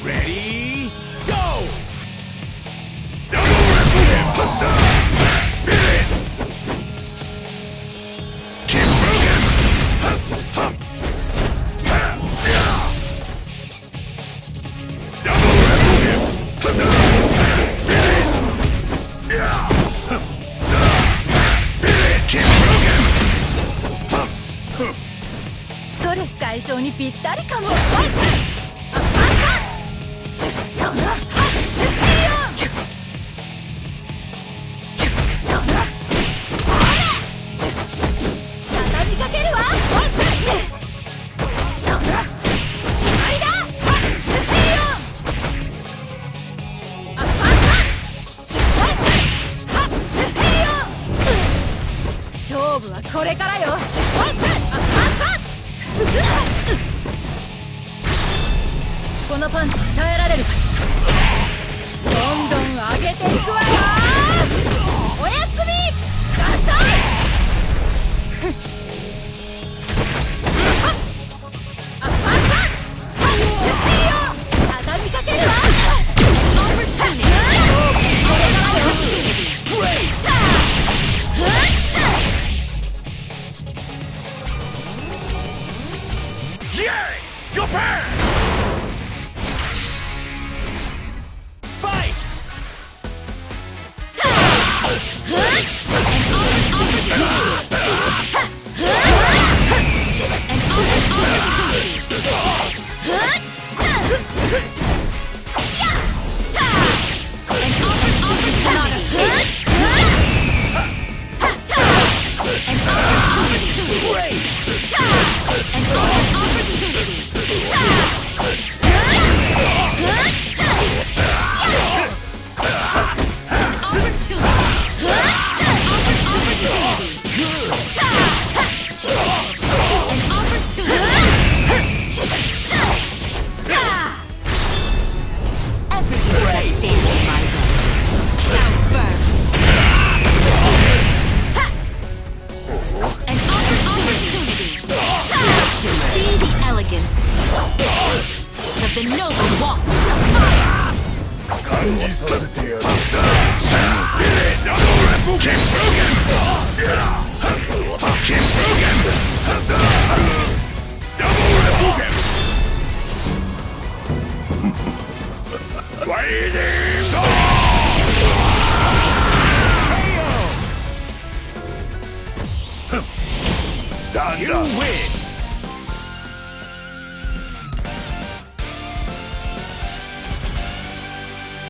Ready, go!ストレス解消にぴったりかも。畳みかけるわ。勝負はこれからよ。このパンチ耐えられるかしら。どんどん上げていくわよ。おやすみなさい。畳みかけるわ。Your turn! Fight! The noble walk of fire. 感じさせてやる。You win!